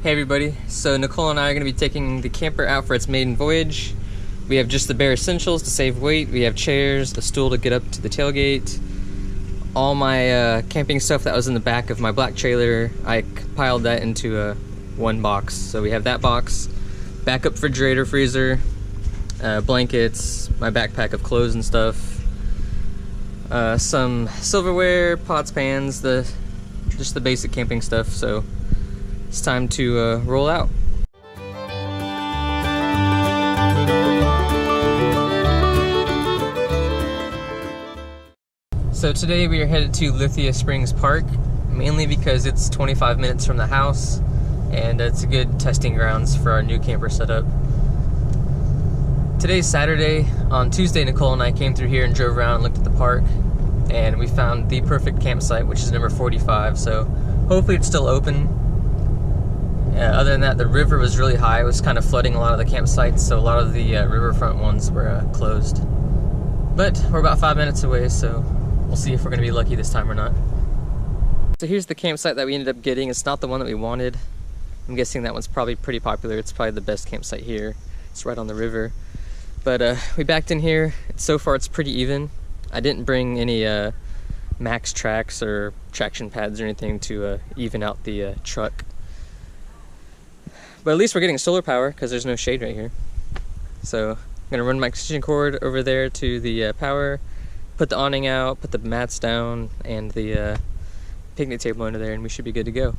Hey everybody, so Nicole and I are going to be taking the camper out for its maiden voyage. We have just the bare essentials to save weight. We have chairs, a stool to get up to the tailgate. All my camping stuff that was in the back of my black trailer, I piled that into one box. So we have that box, backup refrigerator, freezer, blankets, my backpack of clothes and stuff, some silverware, pots, pans, just the basic camping stuff. So it's time to roll out. So today we are headed to Lithia Springs Park, mainly because it's 25 minutes from the house and it's a good testing grounds for our new camper setup. Today's Saturday. On Tuesday, Nicole and I came through here and drove around and looked at the park, and we found the perfect campsite, which is number 45, so hopefully it's still open. Other than that, the river was really high. It was kind of flooding a lot of the campsites, so a lot of the riverfront ones were closed. But we're about 5 minutes away, so we'll see if we're going to be lucky this time or not. So here's the campsite that we ended up getting. It's not the one that we wanted. I'm guessing that one's probably pretty popular. It's probably the best campsite here. It's right on the river. But we backed in here. So far it's pretty even. I didn't bring any max tracks or traction pads or anything to even out the truck. But at least we're getting solar power because there's no shade right here. So I'm gonna run my extension cord over there to the power, put the awning out, put the mats down, and the picnic table under there, and we should be good to go.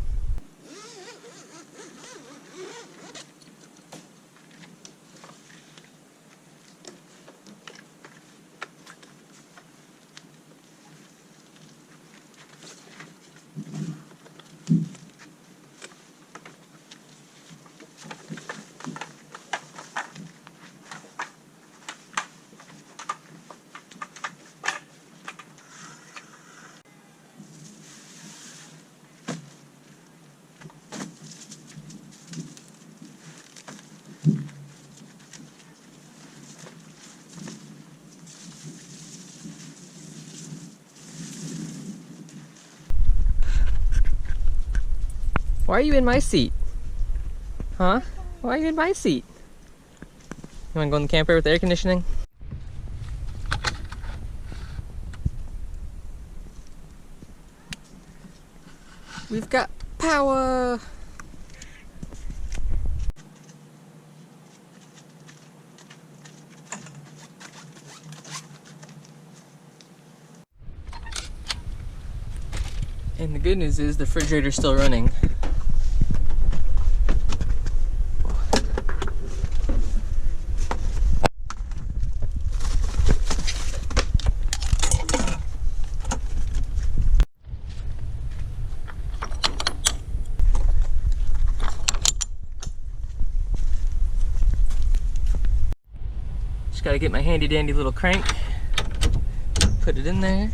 Why are you in my seat? Huh? Why are you in my seat? You wanna go in the camper with the air conditioning? We've got power! And the good news is the refrigerator's still running. Just gotta get my handy dandy little crank, put it in there.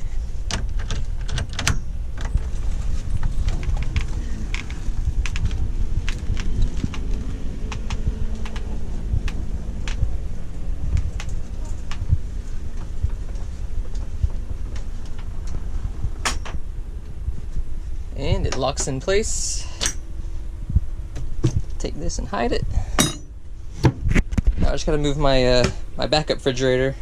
And it locks in place. Take this and hide it. Now I just gotta move my my backup refrigerator,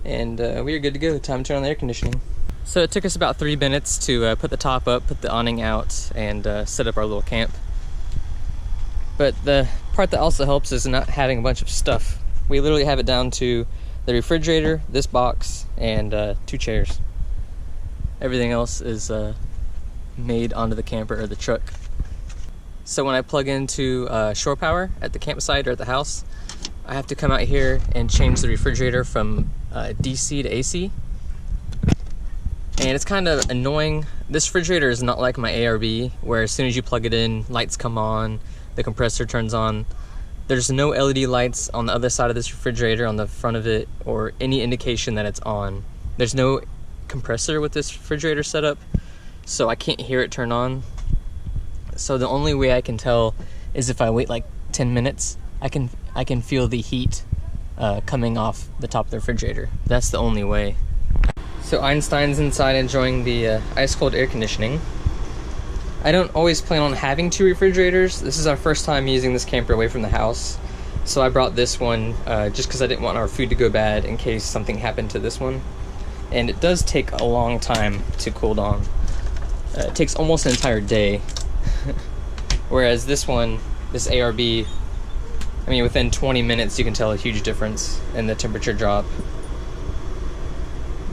and we are good to go. Time to turn on the air conditioning. So it took us about 3 minutes to put the top up, put the awning out, and set up our little camp. But the part that also helps is not having a bunch of stuff. We literally have it down to the refrigerator, this box, and 2 chairs. Everything else is made onto the camper or the truck. So when I plug into shore power at the campsite or at the house, I have to come out here and change the refrigerator from DC to AC. And it's kind of annoying. This refrigerator is not like my ARB, where as soon as you plug it in, lights come on, the compressor turns on. There's no LED lights on the other side of this refrigerator, on the front of it, or any indication that it's on. There's no compressor with this refrigerator setup, so I can't hear it turn on. So the only way I can tell is if I wait like 10 minutes, I can feel the heat coming off the top of the refrigerator. That's the only way. So Einstein's inside enjoying the ice cold air conditioning. I don't always plan on having 2 refrigerators. This is our first time using this camper away from the house. So I brought this one just because I didn't want our food to go bad in case something happened to this one. And it does take a long time to cool down. It takes almost an entire day. Whereas this one, this ARB, I mean, within 20 minutes you can tell a huge difference in the temperature drop.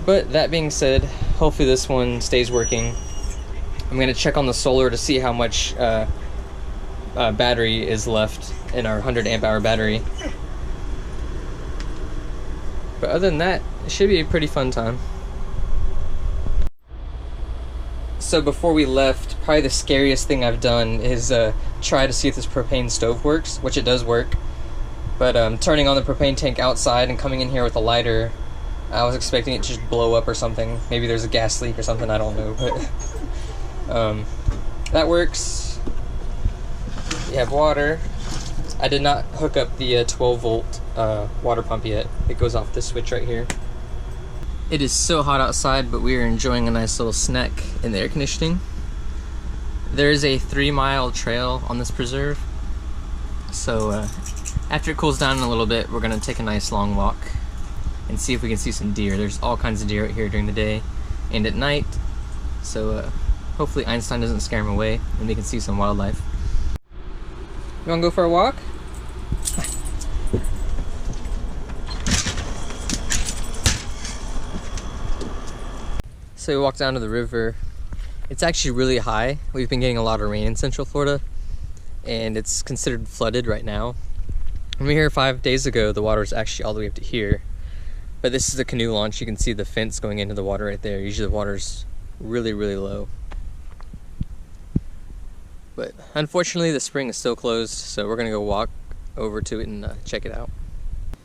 But that being said, hopefully this one stays working. I'm going to check on the solar to see how much battery is left in our 100 amp hour battery. But other than that, it should be a pretty fun time. So before we left, probably the scariest thing I've done is try to see if this propane stove works, which it does work. But turning on the propane tank outside and coming in here with a lighter, I was expecting it to just blow up or something. Maybe there's a gas leak or something, I don't know. But that works. You have water. I did not hook up the 12 volt water pump yet. It goes off this switch right here. It is so hot outside, but we are enjoying a nice little snack in the air conditioning. There is a 3-mile trail on this preserve. So after it cools down a little bit, we're gonna take a nice long walk and see if we can see some deer. There's all kinds of deer out here during the day and at night. So hopefully Einstein doesn't scare him away and we can see some wildlife. You wanna go for a walk? So we walked down to the river. It's actually really high. We've been getting a lot of rain in Central Florida and it's considered flooded right now. When we were here 5 days ago, the water was actually all the way up to here. But this is a canoe launch. You can see the fence going into the water right there. Usually the water's really, really low. But unfortunately the spring is still closed, so we're gonna go walk over to it and check it out.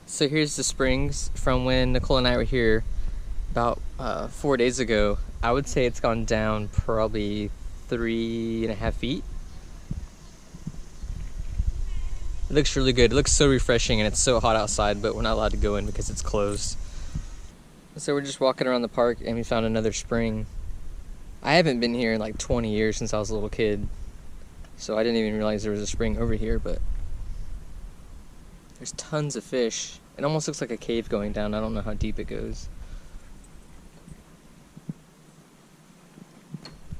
So here's the springs from when Nicole and I were here about 4 days ago. I would say it's gone down probably 3.5 feet. It looks really good. It looks so refreshing and it's so hot outside, but we're not allowed to go in because it's closed. So we're just walking around the park and we found another spring. I haven't been here in like 20 years since I was a little kid, so I didn't even realize there was a spring over here, but there's tons of fish. It almost looks like a cave going down. I don't know how deep it goes.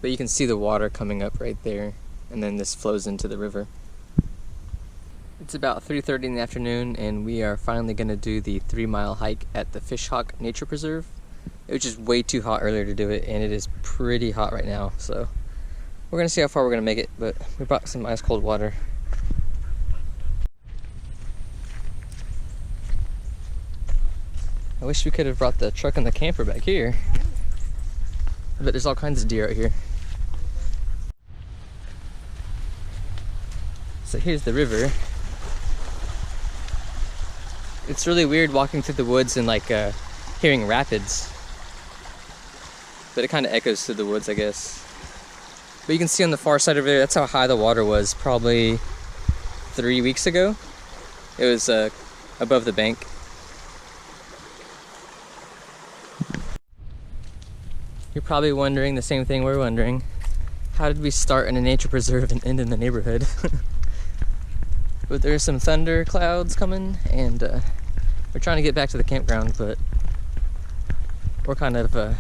But you can see the water coming up right there, and then this flows into the river. It's about 3:30 in the afternoon, and we are finally going to do the 3-mile hike at the Fishhawk Nature Preserve. It was just way too hot earlier to do it, and it is pretty hot right now, so we're going to see how far we're going to make it, but we brought some ice cold water. I wish we could have brought the truck and the camper back here, but there's all kinds of deer out here. So here's the river. It's really weird walking through the woods and like hearing rapids, but it kind of echoes through the woods, I guess. But you can see on the far side over there, that's how high the water was probably 3 weeks ago. It was above the bank. You're probably wondering the same thing we're wondering. How did we start in a nature preserve and end in the neighborhood? But there's some thunder clouds coming, and we're trying to get back to the campground, but we're kind of, I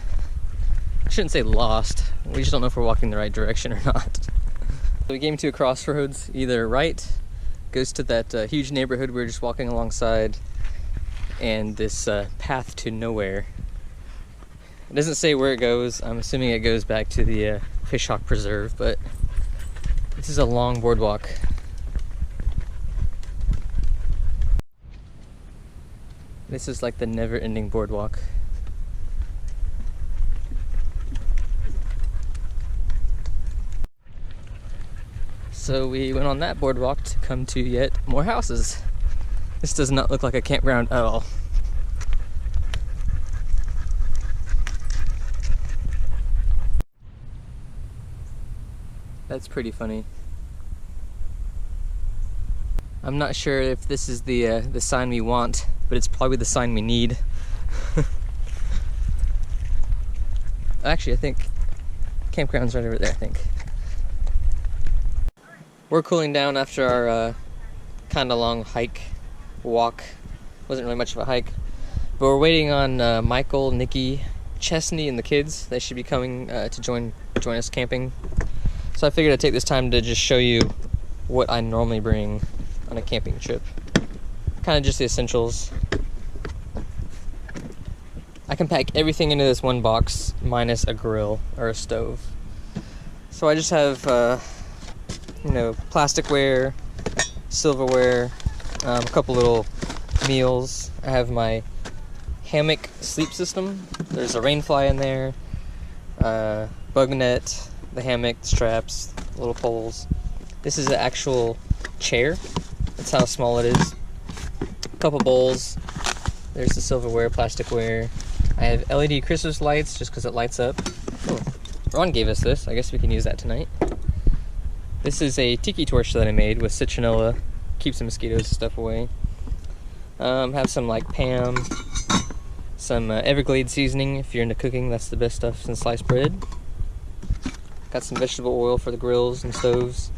shouldn't say lost. We just don't know if we're walking the right direction or not. So we came to a crossroads. Either right goes to that huge neighborhood we were just walking alongside, and this path to nowhere. It doesn't say where it goes. I'm assuming it goes back to the Fishhawk Preserve, but this is a long boardwalk. This is like the never-ending boardwalk. So we went on that boardwalk to come to yet more houses. This does not look like a campground at all. That's pretty funny. I'm not sure if this is the sign we want, but it's probably the sign we need. Actually, I think campground's right over there, I think. We're cooling down after our kind of long walk. Wasn't really much of a hike. But we're waiting on Michael, Nikki, Chesney, and the kids. They should be coming to join us camping. So I figured I'd take this time to just show you what I normally bring on a camping trip. Kind of just the essentials. I can pack everything into this one box minus a grill or a stove. So I just have, plasticware, silverware, a couple little meals. I have my hammock sleep system. There's a rain fly in there, bug net, the hammock straps, little poles. This is an actual chair. That's how small it is. A couple bowls. There's the silverware, plasticware. I have LED Christmas lights just because it lights up. Oh, Ron gave us this. I guess we can use that tonight. This is a tiki torch that I made with citronella. Keeps the mosquitoes and stuff away. Have some like Pam, some Everglades seasoning if you're into cooking. That's the best stuff. Some sliced bread. Got some vegetable oil for the grills and stoves.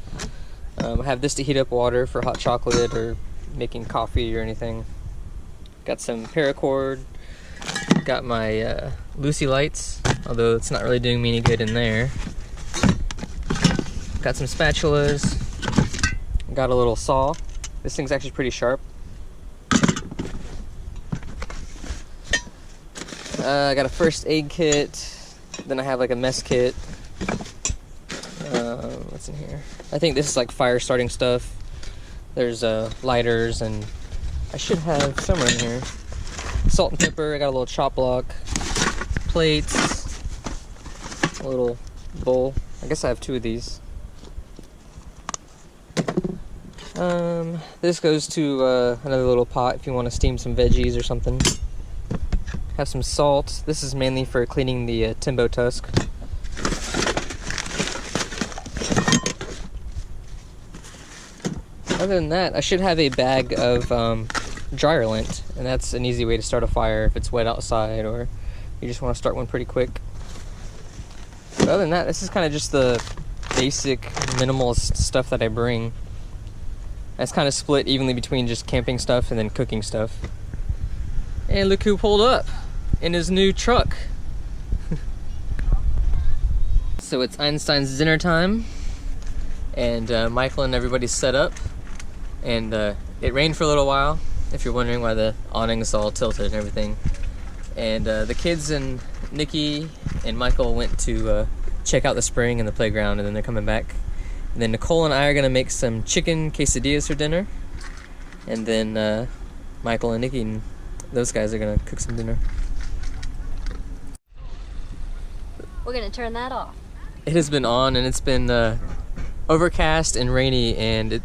I have this to heat up water for hot chocolate or making coffee or anything. Got some paracord. Got my Lucy lights, although it's not really doing me any good in there. Got some spatulas. Got a little saw. This thing's actually pretty sharp. I got a first aid kit. Then I have like a mess kit. What's in here? I think this is like fire starting stuff. There's lighters, and I should have somewhere in here. Salt and pepper. I got a little chop block, plates, a little bowl. I guess I have 2 of these. This goes to another little pot if you want to steam some veggies or something. Have some salt. This is mainly for cleaning the timbo tusk. Other than that, I should have a bag of dryer lint, and that's an easy way to start a fire if it's wet outside or you just want to start one pretty quick. But other than that, this is kind of just the basic minimalist stuff that I bring. It's kind of split evenly between just camping stuff and then cooking stuff. And look who pulled up in his new truck. So it's Einstein's dinner time, and Michael and everybody's set up, and it rained for a little while, if you're wondering why the awning's all tilted and everything. And the kids and Nikki and Michael went to check out the spring and the playground, and then they're coming back. And then Nicole and I are gonna make some chicken quesadillas for dinner, and then Michael and Nikki and those guys are gonna cook some dinner. We're gonna turn that off. It has been on, and it's been overcast and rainy, and it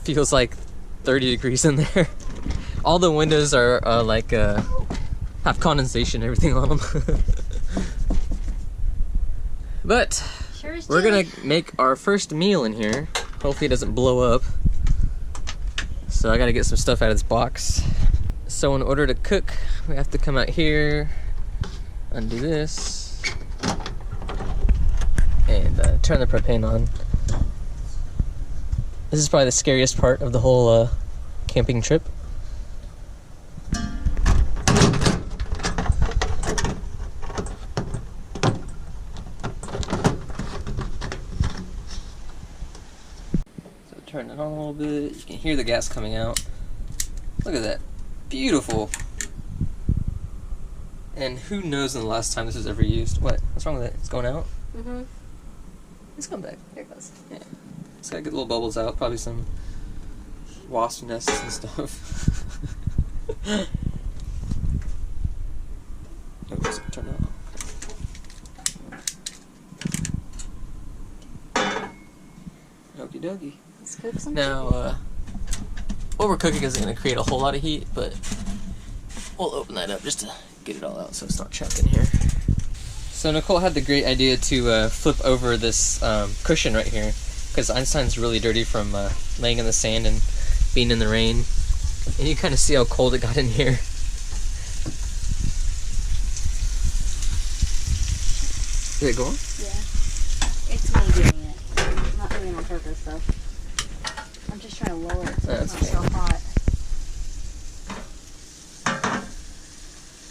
feels like 30 degrees in there. All the windows are have condensation and everything on them. But Sure is we're gonna chilly. make our first meal in here. Hopefully it doesn't blow up. So I gotta get some stuff out of this box. So in order to cook, we have to come out here, undo this, and turn the propane on. This is probably the scariest part of the whole camping trip. So turn it on a little bit. You can hear the gas coming out. Look at that. Beautiful. And who knows when the last time this was ever used. What? What's wrong with it? It's going out? Mm-hmm. It's coming back. There it goes. Yeah. It's gotta get little bubbles out. Probably some wasp nests and stuff. Oops, turn it off. Okie dokie. Let's cook some Now, what we're cooking isn't going to create a whole lot of heat, but we'll open that up just to get it all out so it's not trapped in here. So Nicole had the great idea to flip over this cushion right here, because Einstein's really dirty from laying in the sand and being in the rain. And you kind of see how cold it got in here. Did it go on? Yeah. It's me doing it. I'm not doing it on purpose, though. I'm just trying to lower it so That's it's not so hot.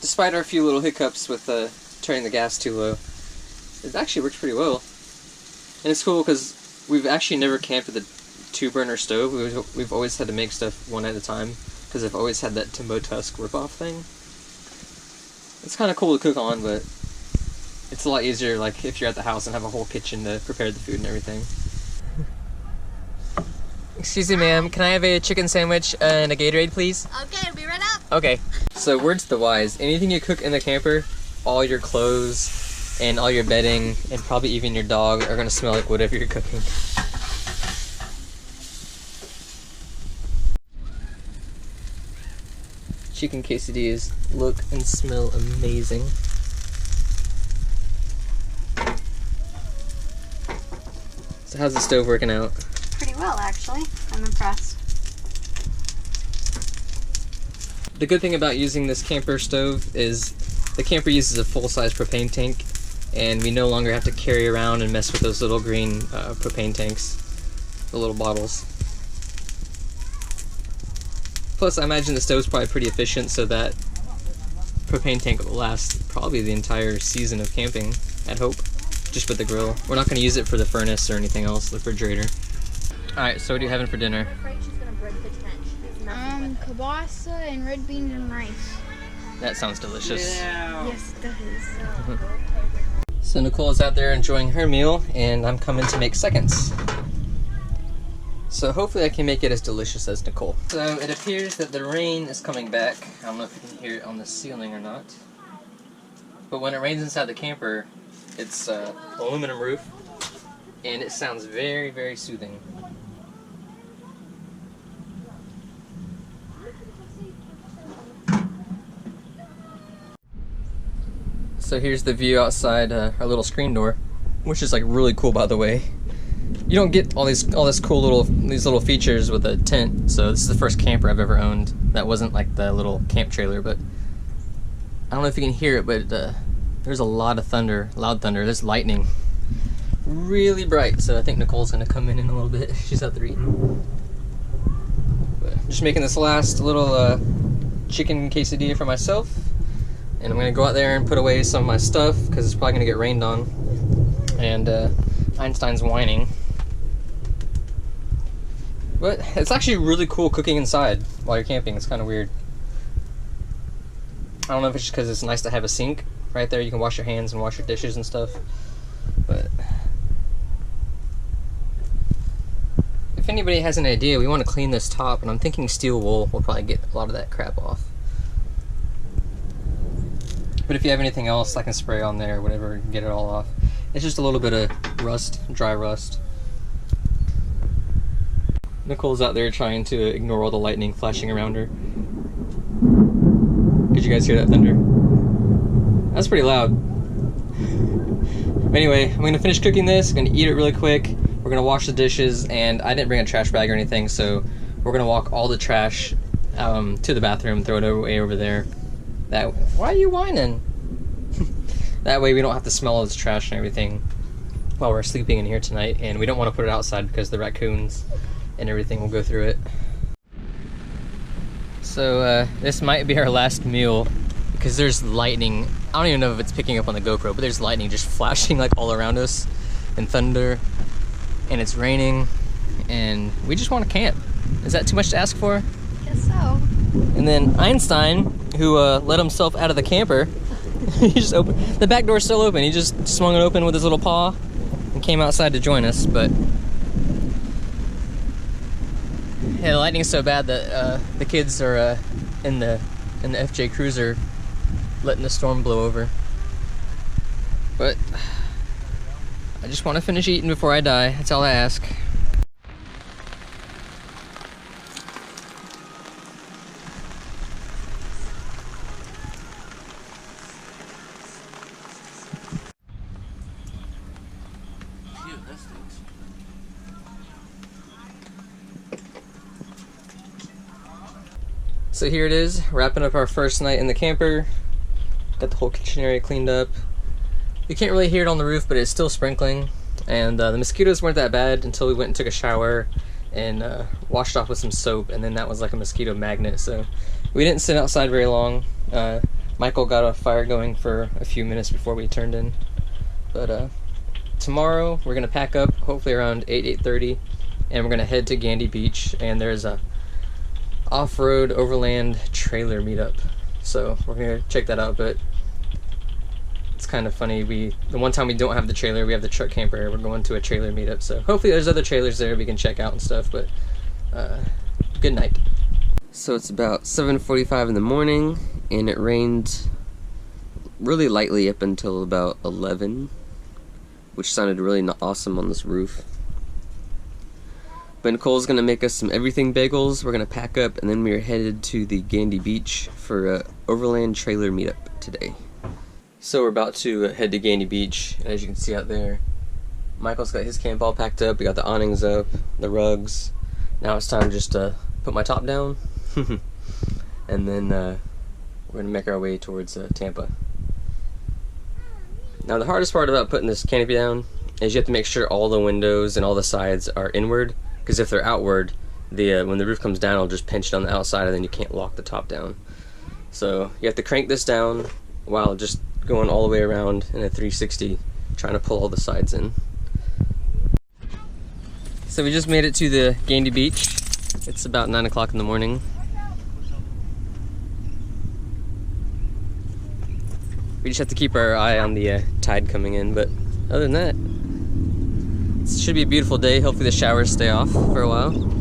Despite our few little hiccups with turning the gas too low, it actually works pretty well. And it's cool because we've actually never camped with a 2-burner stove. We've always had to make stuff one at a time because I've always had that Timbo Tusk rip-off thing. It's kind of cool to cook on, but it's a lot easier like if you're at the house and have a whole kitchen to prepare the food and everything. Excuse me, ma'am. Can I have a chicken sandwich and a Gatorade, please? Okay, I'll be right up. Okay. So, word to the wise. Anything you cook in the camper, all your clothes and all your bedding and probably even your dog are going to smell like whatever you're cooking. Chicken quesadillas look and smell amazing. So, how's the stove working out? Pretty well, actually. I'm impressed. The good thing about using this camper stove is the camper uses a full-size propane tank, and we no longer have to carry around and mess with those little green propane tanks, the little bottles. Plus, I imagine the stove's probably pretty efficient, so that propane tank will last probably the entire season of camping, I'd hope, just with the grill. We're not going to use it for the furnace or anything else, the refrigerator. Alright, so what are you having for dinner? I'm afraid she's gonna break the tent. Kielbasa and red beans and rice. That sounds delicious. Yes, it does. So Nicole is out there enjoying her meal, and I'm coming to make seconds. So hopefully I can make it as delicious as Nicole. So it appears that the rain is coming back. I don't know if you can hear it on the ceiling or not. But when it rains inside the camper, it's aluminum roof, and it sounds very, very soothing. So here's the view outside our little screen door, which is like really cool, by the way. You don't get all these cool little features with a tent. So this is the first camper I've ever owned that wasn't like the little camp trailer. But I don't know if you can hear it, but there's a lot of thunder, loud thunder. There's lightning, really bright. So I think Nicole's gonna come in a little bit. She's out there eating. But just making this last little chicken quesadilla for myself. And I'm going to go out there and put away some of my stuff because it's probably going to get rained on. And Einstein's whining. But it's actually really cool cooking inside while you're camping. It's kind of weird. I don't know if it's just because it's nice to have a sink right there. You can wash your hands and wash your dishes and stuff. But if anybody has an idea, we want to clean this top. And I'm thinking steel wool will probably get a lot of that crap off. But if you have anything else I can spray on there, whatever, get it all off. It's just a little bit of rust, dry rust. Nicole's out there trying to ignore all the lightning flashing around her. Did you guys hear that thunder? That's pretty loud. But anyway, I'm gonna finish cooking this, I'm gonna eat it really quick. We're gonna wash the dishes, and I didn't bring a trash bag or anything, so we're gonna walk all the trash to the bathroom, throw it away over there. Why are you whining? That way we don't have to smell all this trash and everything while we're sleeping in here tonight, and we don't want to put it outside because the raccoons and everything will go through it. So this might be our last meal because there's lightning. I don't even know if it's picking up on the GoPro, but there's lightning just flashing like all around us and thunder, and it's raining, and we just want to camp. Is that too much to ask for? Guess so. And then Einstein, who let himself out of the camper, he just opened, the back door's still open. He just swung it open with his little paw and came outside to join us. But yeah, the lightning's so bad that the kids are in the FJ Cruiser letting the storm blow over. But I just want to finish eating before I die. That's all I ask. So here it is, wrapping up our first night in the camper. Got the whole kitchen area cleaned up. You can't really hear it on the roof, but it's still sprinkling. And the mosquitoes weren't that bad until we went and took a shower and washed off with some soap, and then that was like a mosquito magnet, so we didn't sit outside very long. Michael got a fire going for a few minutes before we turned in. But tomorrow we're gonna pack up, hopefully around 8:30, and we're gonna head to Gandy Beach, and there's a off-road overland trailer meetup, so we're gonna check that out. But it's kind of funny, the one time we don't have the trailer, we have the truck camper, we're going to a trailer meetup, so hopefully there's other trailers there we can check out and stuff. But good night. So it's about 7:45 in the morning, and it rained really lightly up until about 11, which sounded really awesome on this roof. But Nicole's gonna make us some everything bagels. We're gonna pack up, and then we're headed to the Gandy Beach for a overland trailer meetup today. So we're about to head to Gandy Beach, and as you can see out there, Michael's got his camp all packed up. We got the awnings up, the rugs. Now it's time just to put my top down, and then we're gonna make our way towards Tampa. Now the hardest part about putting this canopy down is you have to make sure all the windows and all the sides are inward, because if they're outward, when the roof comes down, it'll just pinch it on the outside, and then you can't lock the top down. So you have to crank this down while just going all the way around in a 360, trying to pull all the sides in. So we just made it to the Gandy Beach. It's about 9 o'clock in the morning. We just have to keep our eye on the tide coming in, but other than that, it should be a beautiful day. Hopefully the showers stay off for a while.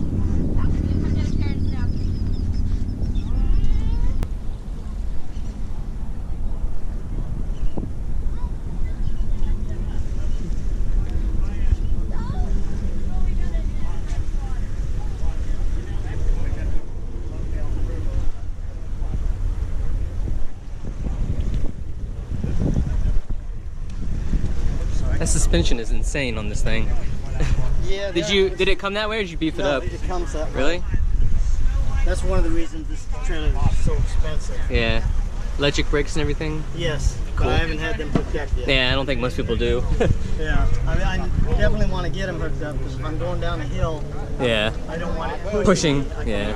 That suspension is insane on this thing. Yeah. Did it come that way, or did you beef it up? It comes that way. Really? That's one of the reasons this trailer is so expensive. Yeah. Electric brakes and everything? Yes. Cool. But I haven't had them hooked up yet. Yeah, I don't think most people do. Yeah. I mean, I definitely want to get them hooked up, because if I'm going down a hill, Yeah. I don't want it Pushing. Yeah.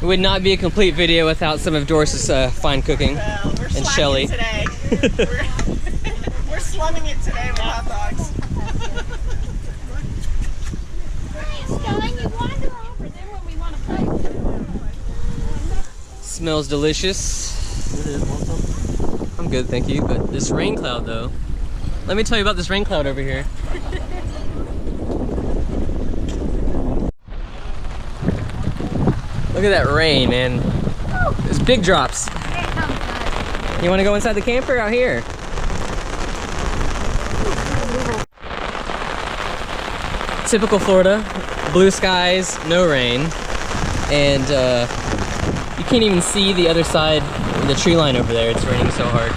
It would not be a complete video without some of Doris's fine cooking. And Shelly. Today. we're slumming it today with hot dogs. Smells delicious. I'm good, thank you. But this rain cloud, though. Let me tell you about this rain cloud over here. Look at that rain, man. There's big drops. You want to go inside the camper out here? Typical Florida. Blue skies, no rain. And you can't even see the other side of the tree line over there. It's raining so hard.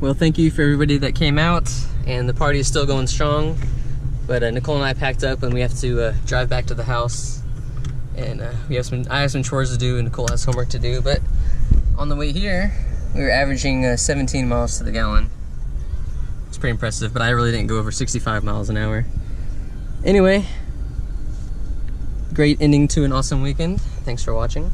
Well, thank you for everybody that came out. And the party is still going strong. But Nicole and I packed up, and we have to drive back to the house. And I have some chores to do, and Nicole has homework to do. But on the way here, we were averaging 17 miles to the gallon. It's pretty impressive, but I really didn't go over 65 miles an hour. Anyway, great ending to an awesome weekend. Thanks for watching.